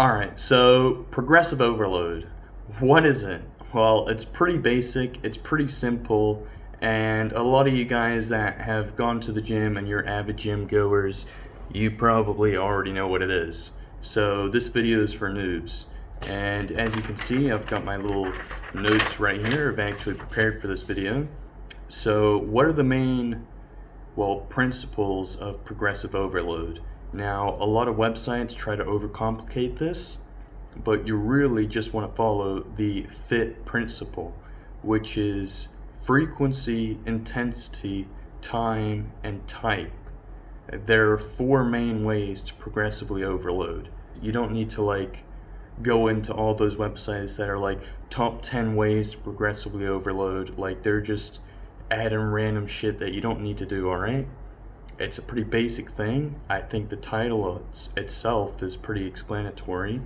Alright, so progressive overload. What is it? Well, it's pretty basic, it's pretty simple, and a lot of you guys that have gone to the gym and you're avid gym goers, you probably already know what it is. So this video is for noobs. And as you can see, I've got my little notes right here. I've actually prepared for this video. So what are the main, principles of progressive overload? Now, a lot of websites try to overcomplicate this, but you really just want to follow the FIT principle, which is frequency, intensity, time, and type. There are four main ways to progressively overload. You don't need to go into all those websites that are top 10 ways to progressively overload. They're just adding random shit that you don't need to do, alright? It's a pretty basic thing. I think the title itself is pretty explanatory.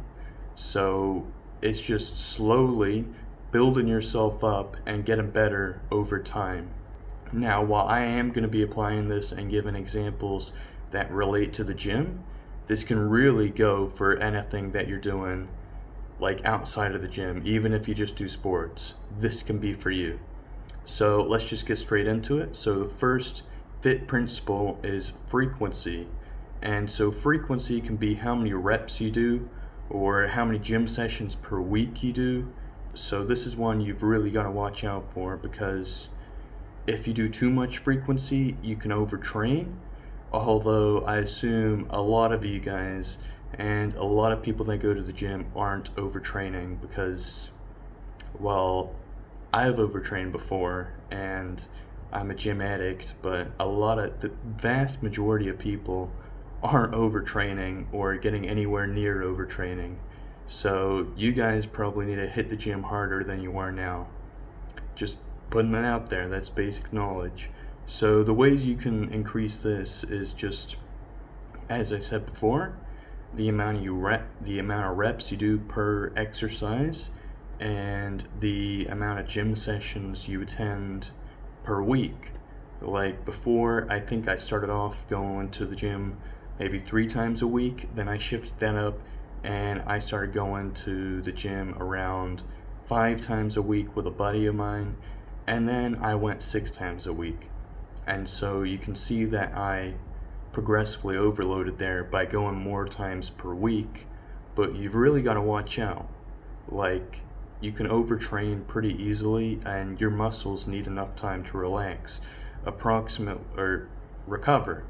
So it's just slowly building yourself up and getting better over time. Now, while I am going to be applying this and giving examples that relate to the gym, this can really go for anything that you're doing outside of the gym. Even if you just do sports, this can be for you. So let's just get straight into it. So the first FIT principle is frequency. And so frequency can be how many reps you do or how many gym sessions per week you do. So this is one you've really got to watch out for, because if you do too much frequency, you can overtrain. Although I assume a lot of you guys and a lot of people that go to the gym aren't overtraining, because, I've overtrained before and I'm a gym addict, but the vast majority of people aren't overtraining or getting anywhere near overtraining. So you guys probably need to hit the gym harder than you are now. Just putting that out there, that's basic knowledge. So the ways you can increase this is just, as I said before, the amount of reps you do per exercise, and the amount of gym sessions you attend per week. Before, I think I started off going to the gym maybe 3 times a week, then I shifted that up and I started going to the gym around 5 times a week with a buddy of mine, and then I went 6 times a week. And so you can see that I progressively overloaded there by going more times per week, but you've really got to watch out. You can overtrain pretty easily, and your muscles need enough time to relax, recover.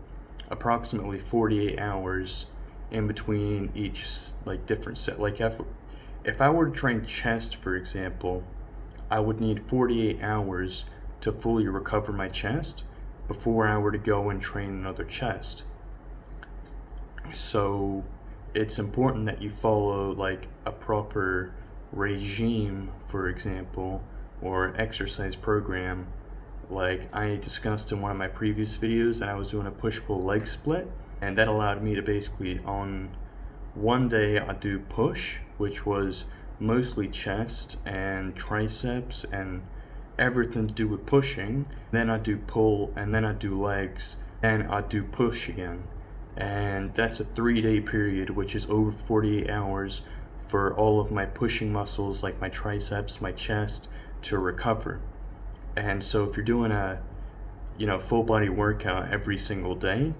Approximately 48 hours in between each different set. If I were to train chest, for example, I would need 48 hours to fully recover my chest before I were to go and train another chest. So it's important that you follow a proper regime, for example, or exercise program. I discussed in one of my previous videos that I was doing a push-pull leg split, and that allowed me to basically, on one day, I'd do push, which was mostly chest and triceps and everything to do with pushing. Then I'd do pull, and then I'd do legs, and I'd do push again. And that's a 3-day period, which is over 48 hours for all of my pushing muscles, like my triceps, my chest, to recover. And so if you're doing a full body workout every single day,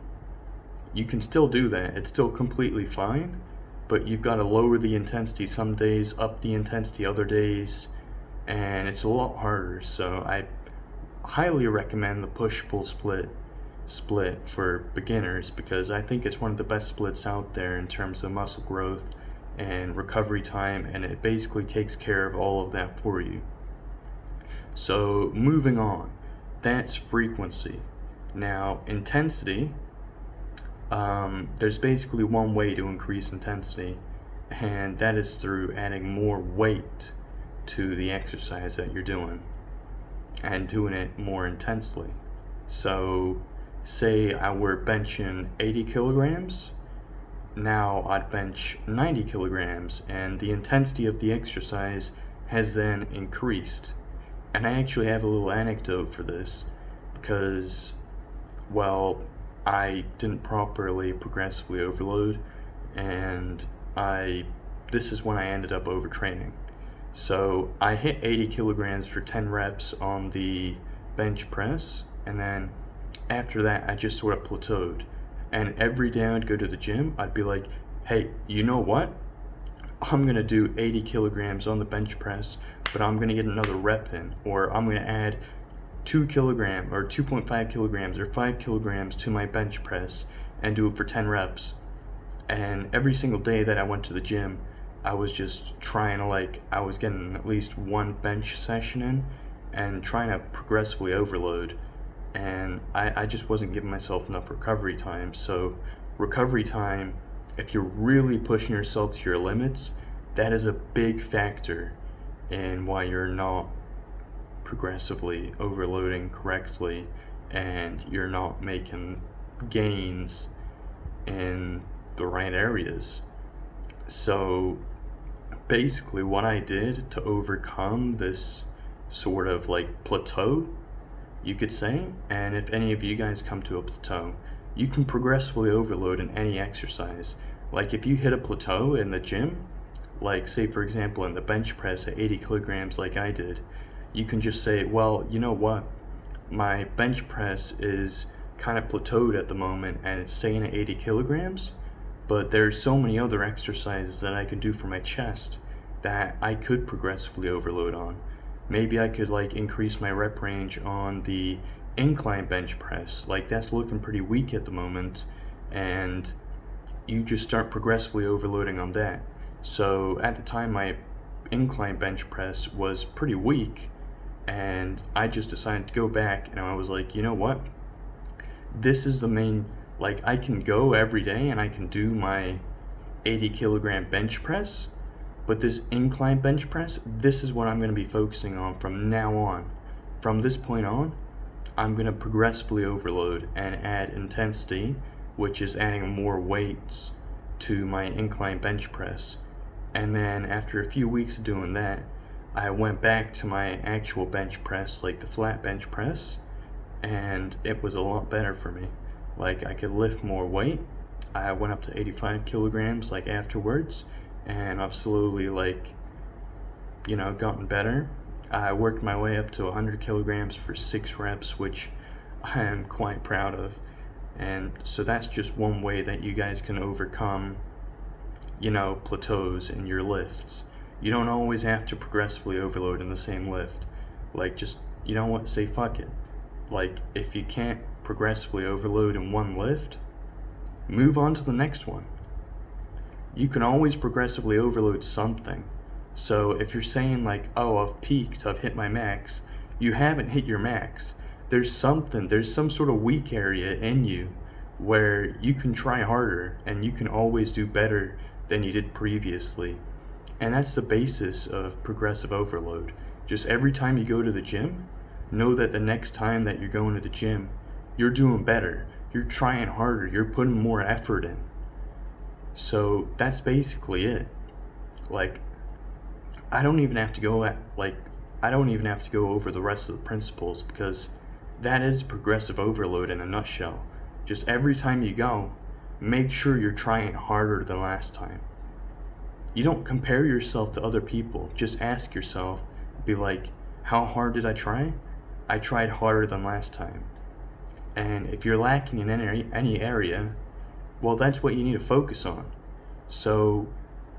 you can still do that. It's still completely fine, but you've got to lower the intensity some days, up the intensity other days, and it's a lot harder. So I highly recommend the push-pull split for beginners, because I think it's one of the best splits out there in terms of muscle growth and recovery time, and it basically takes care of all of that for you. So moving on, that's frequency. Now, intensity, there's basically one way to increase intensity, and that is through adding more weight to the exercise that you're doing and doing it more intensely. So say I were benching 80 kilograms, now I'd bench 90 kilograms, and the intensity of the exercise has then increased. And I actually have a little anecdote for this, because, I didn't properly progressively overload, and I this is when I ended up overtraining. So I hit 80 kilograms for 10 reps on the bench press, and then after that I just sort of plateaued. And every day I'd go to the gym, I'd be like, hey, you know what? I'm gonna do 80 kilograms on the bench press, but I'm gonna get another rep in, or I'm gonna add 2 kilogram or 2.5 kilograms or 5 kilograms to my bench press and do it for 10 reps. And every single day that I went to the gym, I was just trying to I was getting at least one bench session in and trying to progressively overload. And I just wasn't giving myself enough recovery time. So recovery time, if you're really pushing yourself to your limits, that is a big factor in why you're not progressively overloading correctly and you're not making gains in the right areas. So basically what I did to overcome this sort of plateau, you could say, and if any of you guys come to a plateau, you can progressively overload in any exercise. Like if you hit a plateau in the gym, like say for example in the bench press at 80 kilograms like I did, you can just say, well, you know what, my bench press is kind of plateaued at the moment and it's staying at 80 kilograms, but there's so many other exercises that I can do for my chest that I could progressively overload on. Maybe I could increase my rep range on the incline bench press. That's looking pretty weak at the moment, and you just start progressively overloading on that. So at the time my incline bench press was pretty weak, and I just decided to go back and I was like, you know what? This is the main, I can go every day and I can do my 80 kilogram bench press, but this incline bench press, this is what I'm going to be focusing on from now on. From this point on, I'm going to progressively overload and add intensity, which is adding more weights to my incline bench press. And then after a few weeks of doing that, I went back to my actual bench press, the flat bench press, and it was a lot better for me. I could lift more weight. I went up to 85 kilograms afterwards, and I've slowly gotten better. I worked my way up to 100 kilograms for 6 reps, which I am quite proud of. And so that's just one way that you guys can overcome plateaus in your lifts. You don't always have to progressively overload in the same lift. Just, you know what, say fuck it. If you can't progressively overload in one lift, move on to the next one. You can always progressively overload something. So if you're saying oh, I've peaked, I've hit my max, you haven't hit your max. There's some sort of weak area in you where you can try harder and you can always do better than you did previously. And that's the basis of progressive overload. Just every time you go to the gym, know that the next time that you're going to the gym, you're doing better. You're trying harder. You're putting more effort in. So that's basically it. I don't even have to go over the rest of the principles, because that is progressive overload in a nutshell. Just every time you go, make sure you're trying harder than last time. You don't compare yourself to other people. Just ask yourself, be like, how hard did I try? I tried harder than last time. And if you're lacking in any area, well, that's what you need to focus on. So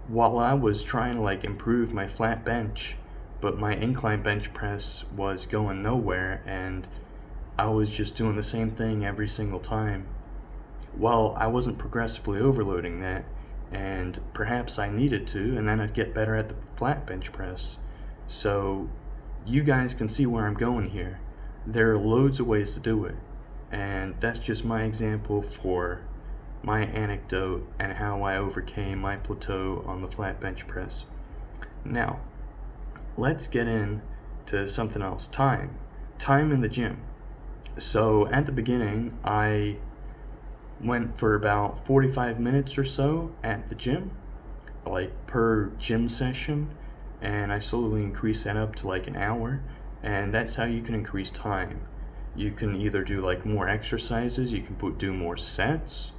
while I was trying to improve my flat bench, but my incline bench press was going nowhere, and I was just doing the same thing every single time, well, I wasn't progressively overloading that, and perhaps I needed to, and then I'd get better at the flat bench press. So you guys can see where I'm going here. There are loads of ways to do it, and that's just my example for my anecdote and how I overcame my plateau on the flat bench press. Now, let's get into something else. Time in the gym. So at the beginning, I went for about 45 minutes or so at the gym, per gym session, and I slowly increased that up to an hour, and that's how you can increase time. You can either do more exercises, you can do more sets,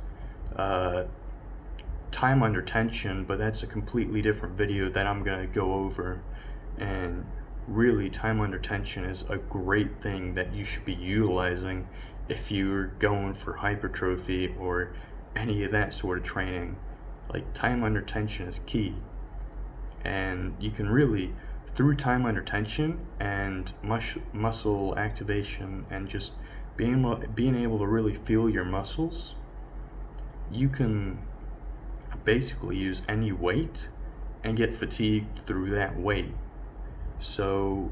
time under tension, but that's a completely different video that I'm gonna go over. And really, time under tension is a great thing that you should be utilizing if you're going for hypertrophy or any of that sort of training. Like, time under tension is key, and you can really, through time under tension and muscle activation and just being able to really feel your muscles, you can basically use any weight and get fatigued through that weight. So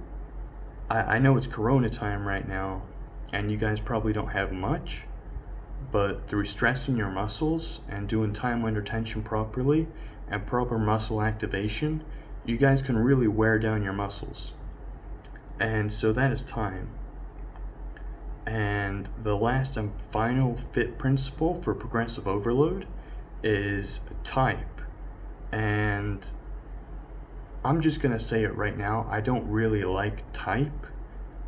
I know it's Corona time right now, and you guys probably don't have much, but through stressing your muscles and doing time under tension properly and proper muscle activation, you guys can really wear down your muscles. And so that is time. And the last and final fit principle for progressive overload is type. And I'm just gonna say it right now, I don't really like type.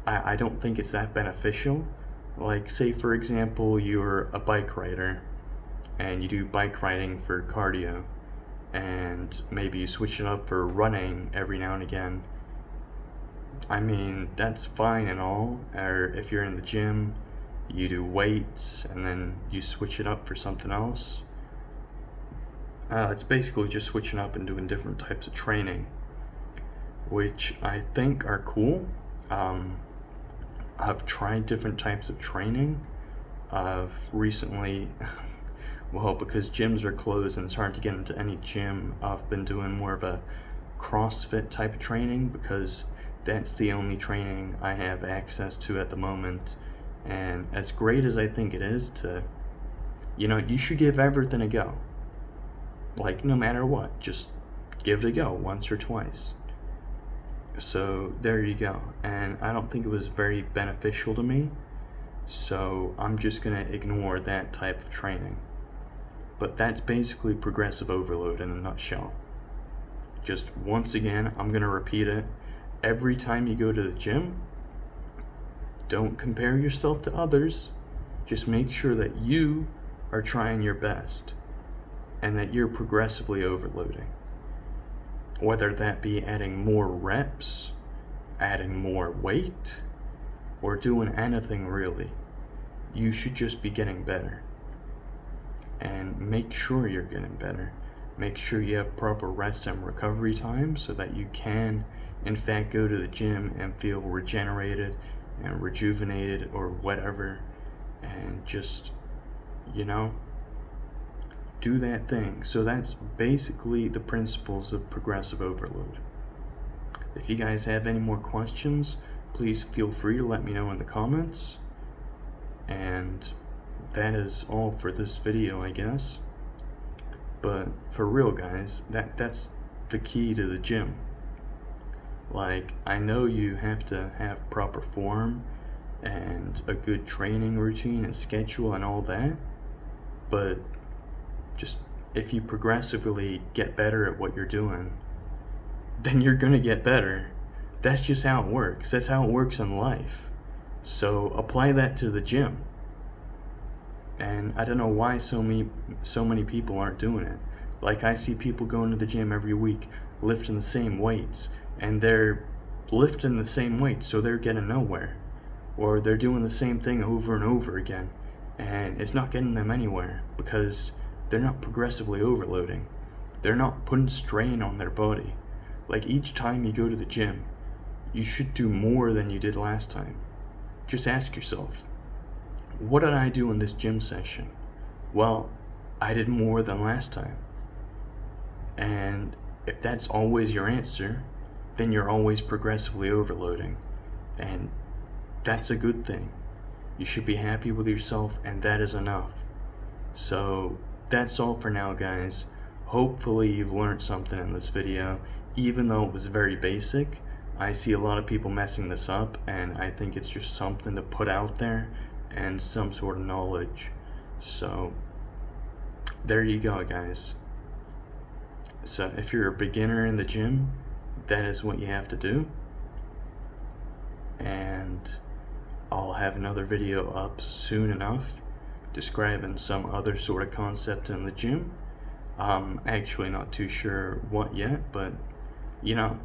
I don't think it's that beneficial. Like, say for example, you're a bike rider and you do bike riding for cardio, and maybe you switch it up for running every now and again. I mean, that's fine and all. Or if you're in the gym, you do weights and then you switch it up for something else. It's basically just switching up and doing different types of training, which I think are cool. I've tried different types of training. I've recently, well, because gyms are closed and it's hard to get into any gym, I've been doing more of a CrossFit type of training because that's the only training I have access to at the moment. And as great as I think it is to, you should give everything a go. Like, no matter what, just give it a go once or twice. So there you go. And I don't think it was very beneficial to me, so I'm just gonna ignore that type of training. But that's basically progressive overload in a nutshell. Just once again, I'm gonna repeat it. Every time you go to the gym, don't compare yourself to others. Just make sure that you are trying your best and that you're progressively overloading. Whether that be adding more reps, adding more weight, or doing anything really, you should just be getting better. And make sure you're getting better. Make sure you have proper rest and recovery time so that you can, in fact, go to the gym and feel regenerated and rejuvenated or whatever, and just, do that thing. So that's basically the principles of progressive overload. If you guys have any more questions, please feel free to let me know in the comments. And that is all for this video, I guess. But for real, guys, that's the key to the gym. Like, I know you have to have proper form and a good training routine and schedule and all that, but just if you progressively get better at what you're doing, then you're gonna get better. That's just how it works. That's how it works in life. So apply that to the gym. And I don't know why so many people aren't doing it. Like, I see people going to the gym every week, lifting the same weights, and they're lifting the same weights, so they're getting nowhere. Or they're doing the same thing over and over again, and it's not getting them anywhere because they're not progressively overloading. They're not putting strain on their body. Like, each time you go to the gym, you should do more than you did last time. Just ask yourself, what did I do in this gym session? Well, I did more than last time. And if that's always your answer, then you're always progressively overloading. And that's a good thing. You should be happy with yourself, and that is enough. So that's all for now, guys. Hopefully you've learned something in this video. Even though it was very basic, I see a lot of people messing this up, and I think it's just something to put out there and some sort of knowledge. So there you go, guys. So if you're a beginner in the gym, that is what you have to do. And I'll have another video up soon enough describing some other sort of concept in the gym. Actually not too sure what yet, but you know,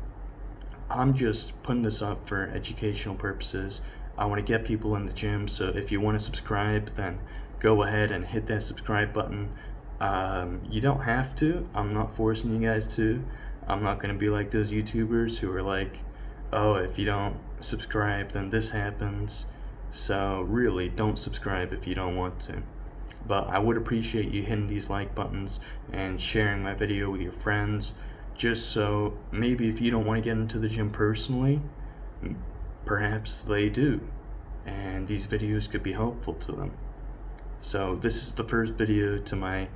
I'm just putting this up for educational purposes. I want to get people in the gym, so if you want to subscribe, then go ahead and hit that subscribe button. You don't have to. I'm not forcing you guys to. I'm not going to be like those YouTubers who are like, oh, if you don't subscribe, then this happens. So really, don't subscribe if you don't want to. But I would appreciate you hitting these like buttons and sharing my video with your friends, just so maybe if you don't want to get into the gym personally, perhaps they do, and these videos could be helpful to them. So this is the first video to my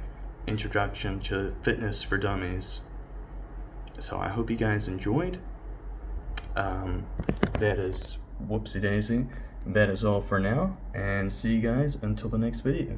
introduction to fitness for dummies. So I hope you guys enjoyed. That is, whoopsie daisy, that is all for now, and see you guys until the next video.